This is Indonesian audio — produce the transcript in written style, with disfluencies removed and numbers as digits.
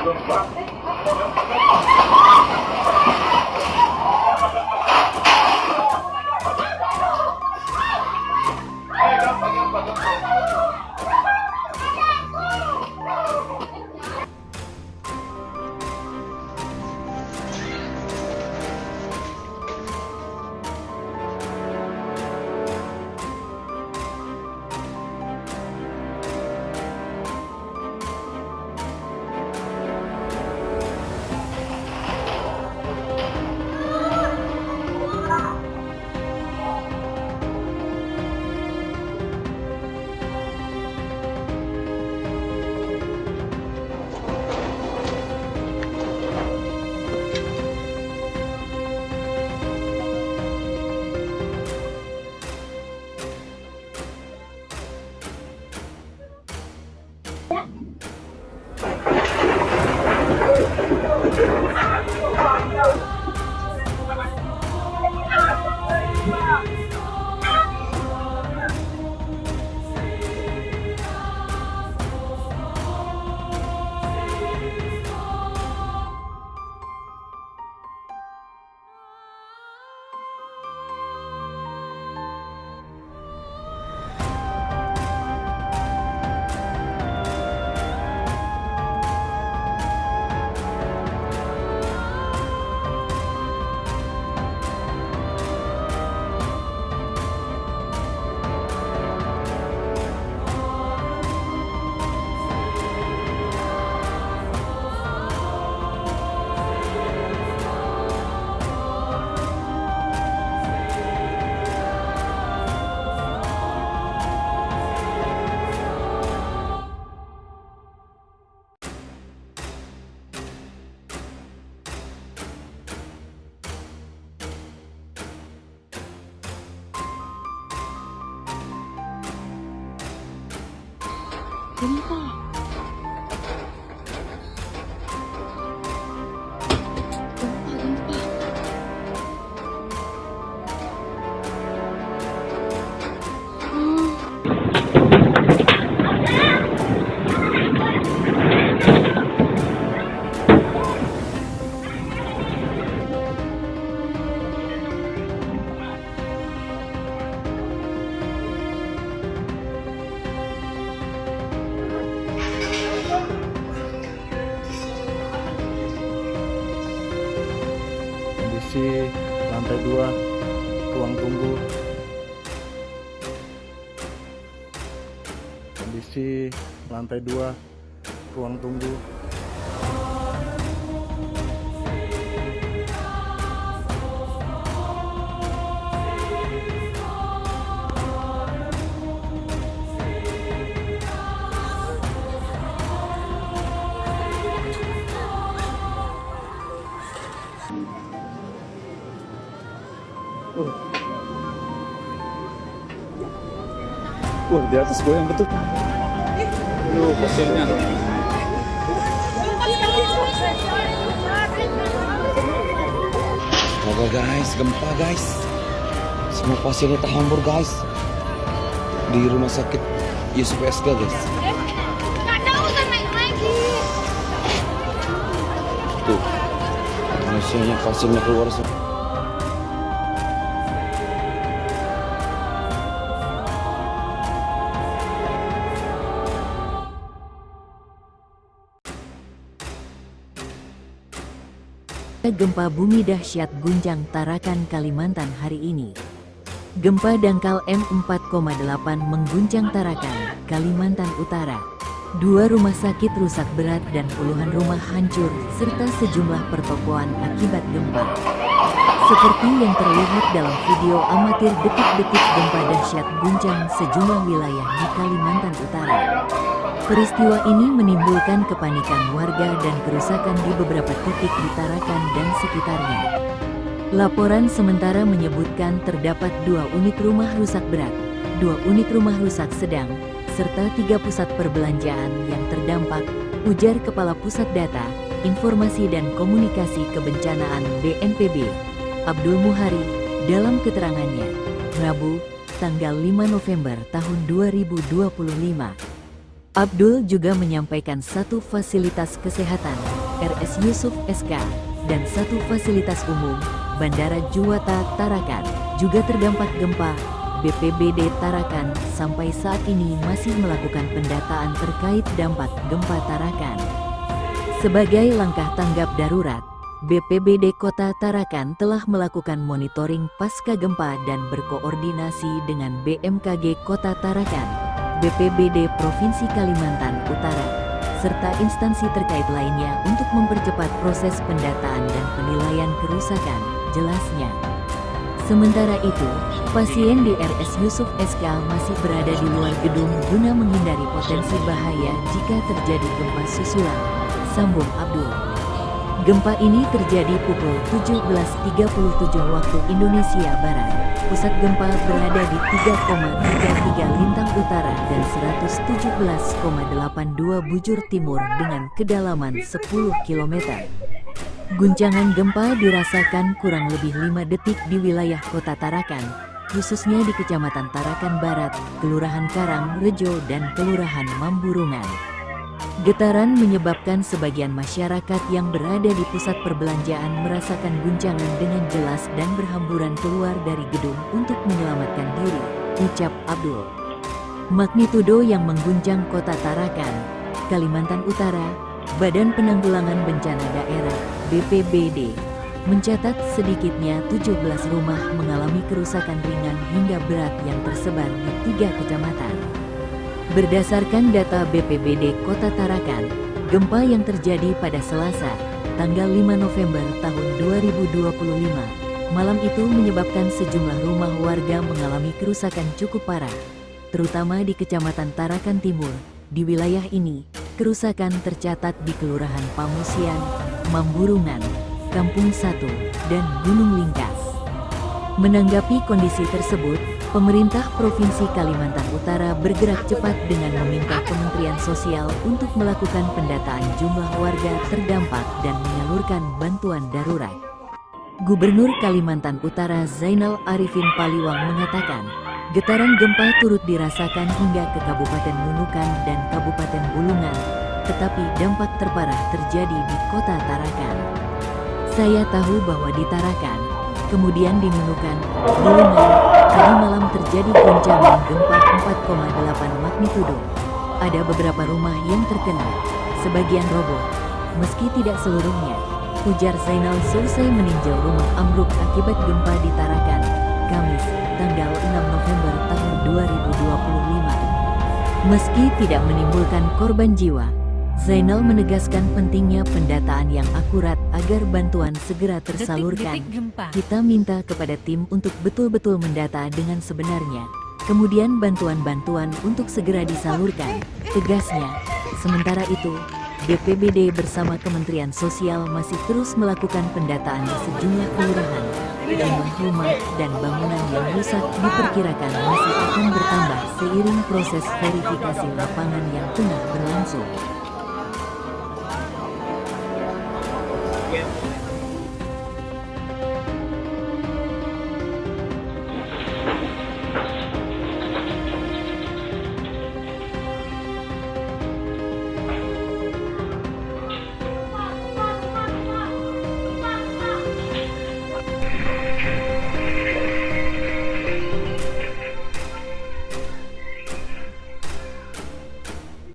Gempa. Kondisi lantai 2 ruang tunggu. Kondisi lantai 2 ruang tunggu. Di atas goyang betul. Pasiennya. Astaga guys, gempa guys. Semua pasiennya terhambur guys. Di rumah sakit Yusuf SK guys. Tuh, pasiennya keluar semua. Gempa bumi dahsyat guncang Tarakan, Kalimantan hari ini. Gempa dangkal M4,8 mengguncang Tarakan, Kalimantan Utara. 2 rumah sakit rusak berat dan puluhan rumah hancur, serta sejumlah pertokoan akibat gempa. Seperti yang terlihat dalam video amatir detik-detik gempa dahsyat guncang sejumlah wilayah di Kalimantan Utara. Peristiwa ini menimbulkan kepanikan warga dan kerusakan di beberapa titik di Tarakan dan sekitarnya. Laporan sementara menyebutkan terdapat 2 unit rumah rusak berat, 2 unit rumah rusak sedang, serta 3 pusat perbelanjaan yang terdampak, ujar Kepala Pusat Data, Informasi dan Komunikasi Kebencanaan BNPB, Abdul Muhari, dalam keterangannya, Rabu, tanggal 5 November tahun 2025. Abdul juga menyampaikan satu fasilitas kesehatan, RS Yusuf SK, dan satu fasilitas umum, Bandara Juwata Tarakan, juga terdampak gempa. BPBD Tarakan sampai saat ini masih melakukan pendataan terkait dampak gempa Tarakan. Sebagai langkah tanggap darurat, BPBD Kota Tarakan telah melakukan monitoring pasca gempa dan berkoordinasi dengan BMKG Kota Tarakan, BPBD Provinsi Kalimantan Utara, serta instansi terkait lainnya untuk mempercepat proses pendataan dan penilaian kerusakan, jelasnya. Sementara itu, pasien di RS Yusuf SK masih berada di luar gedung guna menghindari potensi bahaya jika terjadi gempa susulan, sambung Abdul. Gempa ini terjadi pukul 17.37 waktu Indonesia Barat. Pusat gempa berada di 3,33 Lintang Utara dan 117,82 Bujur Timur dengan kedalaman 10 km. Guncangan gempa dirasakan kurang lebih 5 detik di wilayah Kota Tarakan, khususnya di Kecamatan Tarakan Barat, Kelurahan Karang Rejo, dan Kelurahan Mamburungan. Getaran menyebabkan sebagian masyarakat yang berada di pusat perbelanjaan merasakan guncangan dengan jelas dan berhamburan keluar dari gedung untuk menyelamatkan diri, ucap Abdul. Magnitudo yang mengguncang Kota Tarakan, Kalimantan Utara, Badan Penanggulangan Bencana Daerah (BPBD) mencatat sedikitnya 17 rumah mengalami kerusakan ringan hingga berat yang tersebar di 3 kecamatan. Berdasarkan data BPBD Kota Tarakan, gempa yang terjadi pada Selasa, tanggal 5 November tahun 2025, malam itu menyebabkan sejumlah rumah warga mengalami kerusakan cukup parah, terutama di Kecamatan Tarakan Timur. Di wilayah ini, kerusakan tercatat di Kelurahan Pamusian, Mamburungan, Kampung Satu, dan Gunung Lingkas. Menanggapi kondisi tersebut, pemerintah Provinsi Kalimantan Utara bergerak cepat dengan meminta Kementerian Sosial untuk melakukan pendataan jumlah warga terdampak dan menyalurkan bantuan darurat. Gubernur Kalimantan Utara Zainal Arifin Paliwang mengatakan, getaran gempa turut dirasakan hingga ke Kabupaten Nunukan dan Kabupaten Bulungan, tetapi dampak terparah terjadi di Kota Tarakan. Saya tahu bahwa di Tarakan, kemudian di Nunukan, Bulungan, tadi malam terjadi goncangan gempa 4,8 magnitudo. Ada beberapa rumah yang terkena, sebagian roboh, meski tidak seluruhnya, ujar Zainal selesai meninjau rumah ambruk akibat gempa di Tarakan, Kamis, tanggal 6 November tahun 2025. Meski tidak menimbulkan korban jiwa, Zainal menegaskan pentingnya pendataan yang akurat agar bantuan segera tersalurkan. Kita minta kepada tim untuk betul-betul mendata dengan sebenarnya, kemudian bantuan-bantuan untuk segera disalurkan, tegasnya. Sementara itu, BPBD bersama Kementerian Sosial masih terus melakukan pendataan di sejumlah kelurahan. Jumlah rumah dan bangunan yang rusak diperkirakan masih akan bertambah seiring proses verifikasi lapangan yang tengah berlangsung.